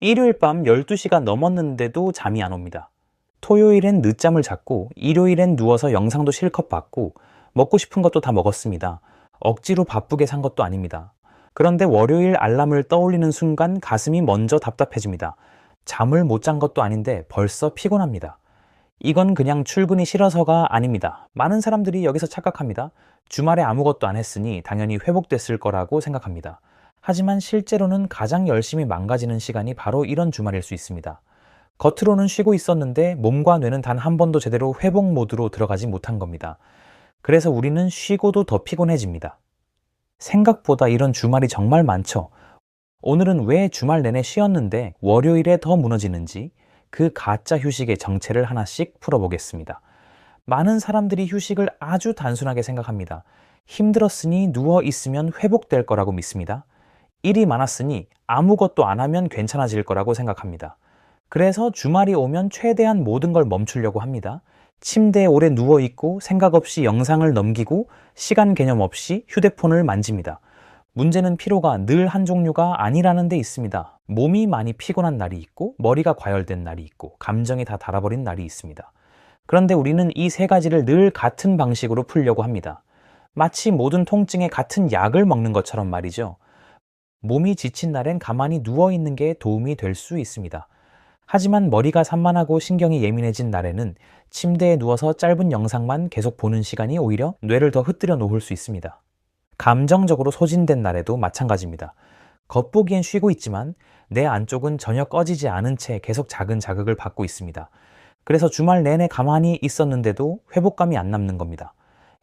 일요일 밤 12시가 넘었는데도 잠이 안 옵니다. 토요일엔 늦잠을 잤고, 일요일엔 누워서 영상도 실컷 봤고, 먹고 싶은 것도 다 먹었습니다. 억지로 바쁘게 산 것도 아닙니다. 그런데 월요일 알람을 떠올리는 순간 가슴이 먼저 답답해집니다. 잠을 못 잔 것도 아닌데 벌써 피곤합니다. 이건 그냥 출근이 싫어서가 아닙니다. 많은 사람들이 여기서 착각합니다. 주말에 아무것도 안 했으니 당연히 회복됐을 거라고 생각합니다. 하지만 실제로는 가장 열심히 망가지는 시간이 바로 이런 주말일 수 있습니다. 겉으로는 쉬고 있었는데 몸과 뇌는 단 한 번도 제대로 회복 모드로 들어가지 못한 겁니다. 그래서 우리는 쉬고도 더 피곤해집니다. 생각보다 이런 주말이 정말 많죠. 오늘은 왜 주말 내내 쉬었는데 월요일에 더 무너지는지, 그 가짜 휴식의 정체를 하나씩 풀어보겠습니다. 많은 사람들이 휴식을 아주 단순하게 생각합니다. 힘들었으니 누워 있으면 회복될 거라고 믿습니다. 일이 많았으니 아무것도 안 하면 괜찮아질 거라고 생각합니다. 그래서 주말이 오면 최대한 모든 걸 멈추려고 합니다. 침대에 오래 누워 있고 생각 없이 영상을 넘기고 시간 개념 없이 휴대폰을 만집니다. 문제는 피로가 늘 한 종류가 아니라는 데 있습니다. 몸이 많이 피곤한 날이 있고 머리가 과열된 날이 있고 감정이 다 닳아버린 날이 있습니다. 그런데 우리는 이 세 가지를 늘 같은 방식으로 풀려고 합니다. 마치 모든 통증에 같은 약을 먹는 것처럼 말이죠. 몸이 지친 날엔 가만히 누워 있는 게 도움이 될 수 있습니다. 하지만 머리가 산만하고 신경이 예민해진 날에는 침대에 누워서 짧은 영상만 계속 보는 시간이 오히려 뇌를 더 흩뜨려 놓을 수 있습니다. 감정적으로 소진된 날에도 마찬가지입니다. 겉보기엔 쉬고 있지만 내 안쪽은 전혀 꺼지지 않은 채 계속 작은 자극을 받고 있습니다. 그래서 주말 내내 가만히 있었는데도 회복감이 안 남는 겁니다.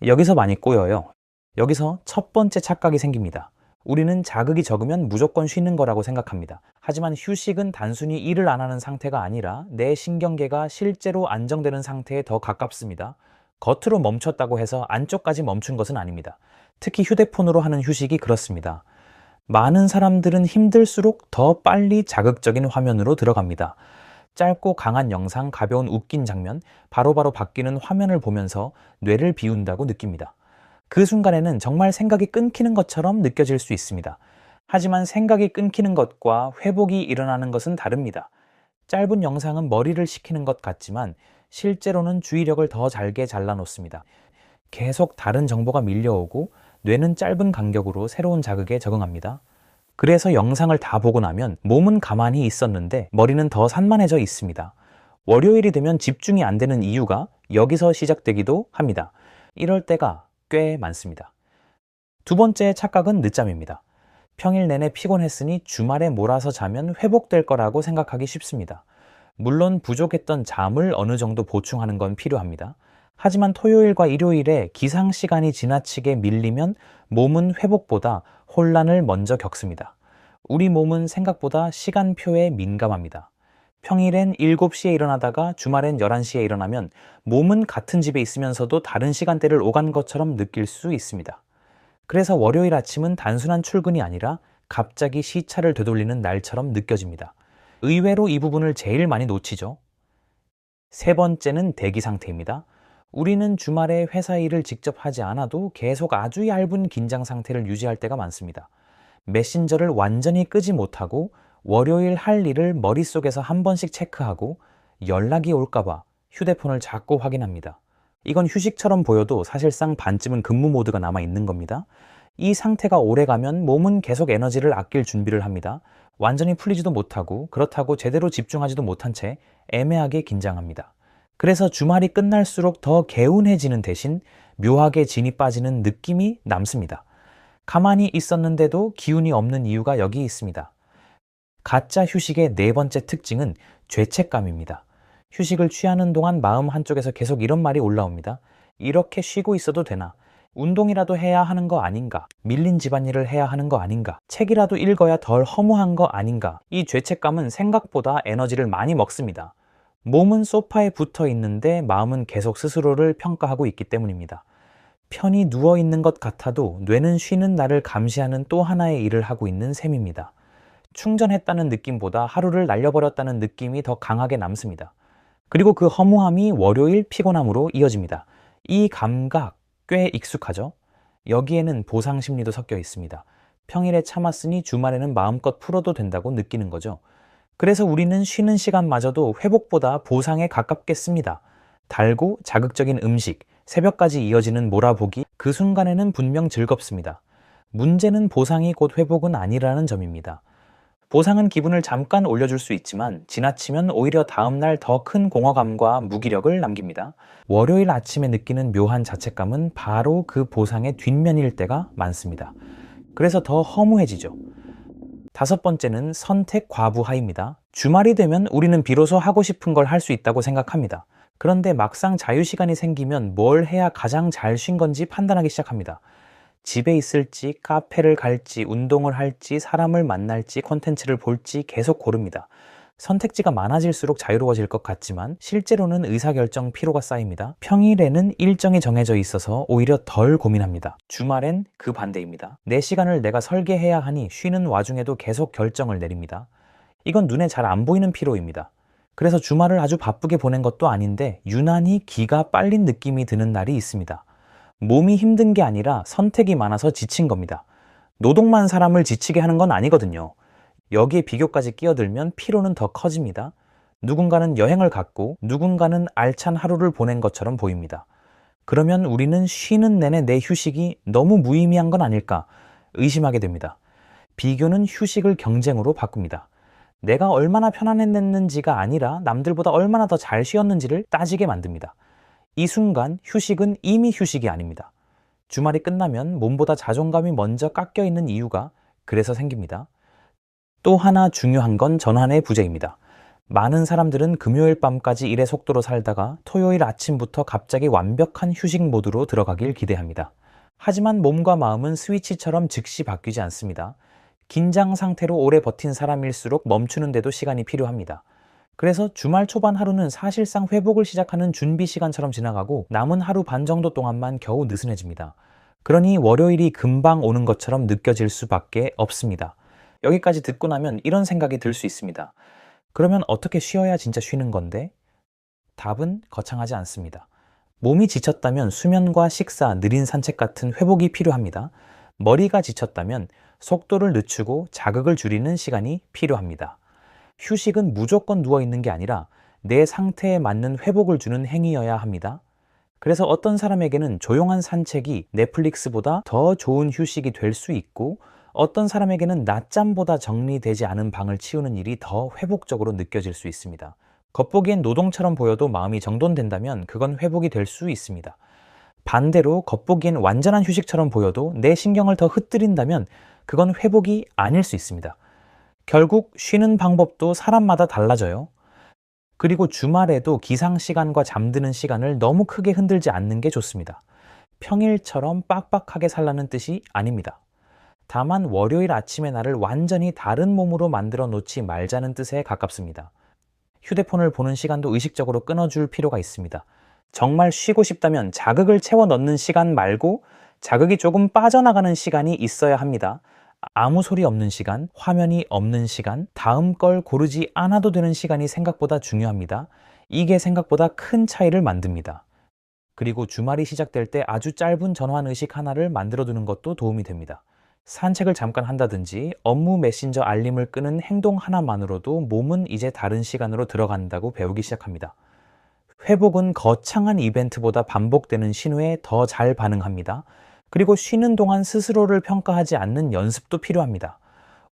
여기서 많이 꼬여요. 여기서 첫 번째 착각이 생깁니다. 우리는 자극이 적으면 무조건 쉬는 거라고 생각합니다. 하지만 휴식은 단순히 일을 안 하는 상태가 아니라 내 신경계가 실제로 안정되는 상태에 더 가깝습니다. 겉으로 멈췄다고 해서 안쪽까지 멈춘 것은 아닙니다. 특히 휴대폰으로 하는 휴식이 그렇습니다. 많은 사람들은 힘들수록 더 빨리 자극적인 화면으로 들어갑니다. 짧고 강한 영상, 가벼운 웃긴 장면, 바로바로 바뀌는 화면을 보면서 뇌를 비운다고 느낍니다. 그 순간에는 정말 생각이 끊기는 것처럼 느껴질 수 있습니다. 하지만 생각이 끊기는 것과 회복이 일어나는 것은 다릅니다. 짧은 영상은 머리를 식히는 것 같지만 실제로는 주의력을 더 잘게 잘라놓습니다. 계속 다른 정보가 밀려오고 뇌는 짧은 간격으로 새로운 자극에 적응합니다. 그래서 영상을 다 보고 나면 몸은 가만히 있었는데 머리는 더 산만해져 있습니다. 월요일이 되면 집중이 안 되는 이유가 여기서 시작되기도 합니다. 이럴 때가 꽤 많습니다. 두 번째 착각은 늦잠입니다. 평일 내내 피곤했으니 주말에 몰아서 자면 회복될 거라고 생각하기 쉽습니다. 물론 부족했던 잠을 어느 정도 보충하는 건 필요합니다. 하지만 토요일과 일요일에 기상 시간이 지나치게 밀리면 몸은 회복보다 혼란을 먼저 겪습니다. 우리 몸은 생각보다 시간표에 민감합니다. 평일엔 7시에 일어나다가 주말엔 11시에 일어나면 몸은 같은 집에 있으면서도 다른 시간대를 오간 것처럼 느낄 수 있습니다. 그래서 월요일 아침은 단순한 출근이 아니라 갑자기 시차를 되돌리는 날처럼 느껴집니다. 의외로 이 부분을 제일 많이 놓치죠. 세 번째는 대기 상태입니다. 우리는 주말에 회사 일을 직접 하지 않아도 계속 아주 얇은 긴장 상태를 유지할 때가 많습니다. 메신저를 완전히 끄지 못하고 월요일 할 일을 머릿속에서 한 번씩 체크하고 연락이 올까봐 휴대폰을 자꾸 확인합니다. 이건 휴식처럼 보여도 사실상 반쯤은 근무 모드가 남아 있는 겁니다. 이 상태가 오래가면 몸은 계속 에너지를 아낄 준비를 합니다. 완전히 풀리지도 못하고 그렇다고 제대로 집중하지도 못한 채 애매하게 긴장합니다. 그래서 주말이 끝날수록 더 개운해지는 대신 묘하게 진이 빠지는 느낌이 남습니다. 가만히 있었는데도 기운이 없는 이유가 여기 있습니다. 가짜 휴식의 네 번째 특징은 죄책감입니다. 휴식을 취하는 동안 마음 한쪽에서 계속 이런 말이 올라옵니다. 이렇게 쉬고 있어도 되나? 운동이라도 해야 하는 거 아닌가? 밀린 집안일을 해야 하는 거 아닌가? 책이라도 읽어야 덜 허무한 거 아닌가? 이 죄책감은 생각보다 에너지를 많이 먹습니다. 몸은 소파에 붙어 있는데 마음은 계속 스스로를 평가하고 있기 때문입니다. 편히 누워 있는 것 같아도 뇌는 쉬는 날을 감시하는 또 하나의 일을 하고 있는 셈입니다. 충전했다는 느낌보다 하루를 날려버렸다는 느낌이 더 강하게 남습니다. 그리고 그 허무함이 월요일 피곤함으로 이어집니다. 이 감각 꽤 익숙하죠? 여기에는 보상 심리도 섞여 있습니다. 평일에 참았으니 주말에는 마음껏 풀어도 된다고 느끼는 거죠. 그래서 우리는 쉬는 시간마저도 회복보다 보상에 가깝게 씁니다. 달고 자극적인 음식, 새벽까지 이어지는 몰아보기, 그 순간에는 분명 즐겁습니다. 문제는 보상이 곧 회복은 아니라는 점입니다. 보상은 기분을 잠깐 올려줄 수 있지만 지나치면 오히려 다음날 더 큰 공허감과 무기력을 남깁니다. 월요일 아침에 느끼는 묘한 자책감은 바로 그 보상의 뒷면일 때가 많습니다. 그래서 더 허무해지죠. 다섯 번째는 선택 과부하입니다. 주말이 되면 우리는 비로소 하고 싶은 걸 할 수 있다고 생각합니다. 그런데 막상 자유시간이 생기면 뭘 해야 가장 잘 쉰 건지 판단하기 시작합니다. 집에 있을지, 카페를 갈지, 운동을 할지, 사람을 만날지, 콘텐츠를 볼지 계속 고릅니다. 선택지가 많아질수록 자유로워질 것 같지만 실제로는 의사결정 피로가 쌓입니다. 평일에는 일정이 정해져 있어서 오히려 덜 고민합니다. 주말엔 그 반대입니다. 내 시간을 내가 설계해야 하니 쉬는 와중에도 계속 결정을 내립니다. 이건 눈에 잘 안 보이는 피로입니다. 그래서 주말을 아주 바쁘게 보낸 것도 아닌데 유난히 기가 빨린 느낌이 드는 날이 있습니다. 몸이 힘든 게 아니라 선택이 많아서 지친 겁니다. 노동만 사람을 지치게 하는 건 아니거든요. 여기에 비교까지 끼어들면 피로는 더 커집니다. 누군가는 여행을 갔고 누군가는 알찬 하루를 보낸 것처럼 보입니다. 그러면 우리는 쉬는 내내 내 휴식이 너무 무의미한 건 아닐까 의심하게 됩니다. 비교는 휴식을 경쟁으로 바꿉니다. 내가 얼마나 편안했는지가 아니라 남들보다 얼마나 더 잘 쉬었는지를 따지게 만듭니다. 이 순간 휴식은 이미 휴식이 아닙니다. 주말이 끝나면 몸보다 자존감이 먼저 깎여 있는 이유가 그래서 생깁니다. 또 하나 중요한 건 전환의 부재입니다. 많은 사람들은 금요일 밤까지 일의 속도로 살다가 토요일 아침부터 갑자기 완벽한 휴식 모드로 들어가길 기대합니다. 하지만 몸과 마음은 스위치처럼 즉시 바뀌지 않습니다. 긴장 상태로 오래 버틴 사람일수록 멈추는데도 시간이 필요합니다. 그래서 주말 초반 하루는 사실상 회복을 시작하는 준비 시간처럼 지나가고 남은 하루 반 정도 동안만 겨우 느슨해집니다. 그러니 월요일이 금방 오는 것처럼 느껴질 수밖에 없습니다. 여기까지 듣고 나면 이런 생각이 들 수 있습니다. 그러면 어떻게 쉬어야 진짜 쉬는 건데? 답은 거창하지 않습니다. 몸이 지쳤다면 수면과 식사, 느린 산책 같은 회복이 필요합니다. 머리가 지쳤다면 속도를 늦추고 자극을 줄이는 시간이 필요합니다. 휴식은 무조건 누워있는 게 아니라 내 상태에 맞는 회복을 주는 행위여야 합니다. 그래서 어떤 사람에게는 조용한 산책이 넷플릭스보다 더 좋은 휴식이 될 수 있고 어떤 사람에게는 낮잠보다 정리되지 않은 방을 치우는 일이 더 회복적으로 느껴질 수 있습니다. 겉보기엔 노동처럼 보여도 마음이 정돈된다면 그건 회복이 될 수 있습니다. 반대로 겉보기엔 완전한 휴식처럼 보여도 내 신경을 더 흩뜨린다면 그건 회복이 아닐 수 있습니다. 결국 쉬는 방법도 사람마다 달라져요. 그리고 주말에도 기상 시간과 잠드는 시간을 너무 크게 흔들지 않는 게 좋습니다. 평일처럼 빡빡하게 살라는 뜻이 아닙니다. 다만 월요일 아침의 나를 완전히 다른 몸으로 만들어 놓지 말자는 뜻에 가깝습니다. 휴대폰을 보는 시간도 의식적으로 끊어줄 필요가 있습니다. 정말 쉬고 싶다면 자극을 채워 넣는 시간 말고 자극이 조금 빠져나가는 시간이 있어야 합니다. 아무 소리 없는 시간, 화면이 없는 시간, 다음 걸 고르지 않아도 되는 시간이 생각보다 중요합니다. 이게 생각보다 큰 차이를 만듭니다. 그리고 주말이 시작될 때 아주 짧은 전환의식 하나를 만들어 두는 것도 도움이 됩니다. 산책을 잠깐 한다든지 업무 메신저 알림을 끄는 행동 하나만으로도 몸은 이제 다른 시간으로 들어간다고 배우기 시작합니다. 회복은 거창한 이벤트보다 반복되는 신호에 더 잘 반응합니다. 그리고 쉬는 동안 스스로를 평가하지 않는 연습도 필요합니다.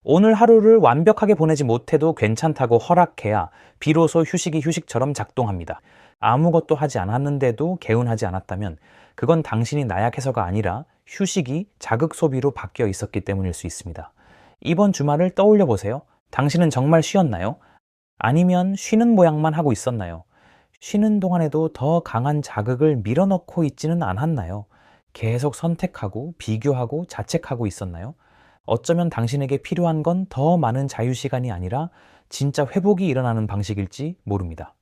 오늘 하루를 완벽하게 보내지 못해도 괜찮다고 허락해야 비로소 휴식이 휴식처럼 작동합니다. 아무것도 하지 않았는데도 개운하지 않았다면 그건 당신이 나약해서가 아니라 휴식이 자극 소비로 바뀌어 있었기 때문일 수 있습니다. 이번 주말을 떠올려 보세요. 당신은 정말 쉬었나요? 아니면 쉬는 모양만 하고 있었나요? 쉬는 동안에도 더 강한 자극을 밀어넣고 있지는 않았나요? 계속 선택하고 비교하고 자책하고 있었나요? 어쩌면 당신에게 필요한 건 더 많은 자유시간이 아니라 진짜 회복이 일어나는 방식일지 모릅니다.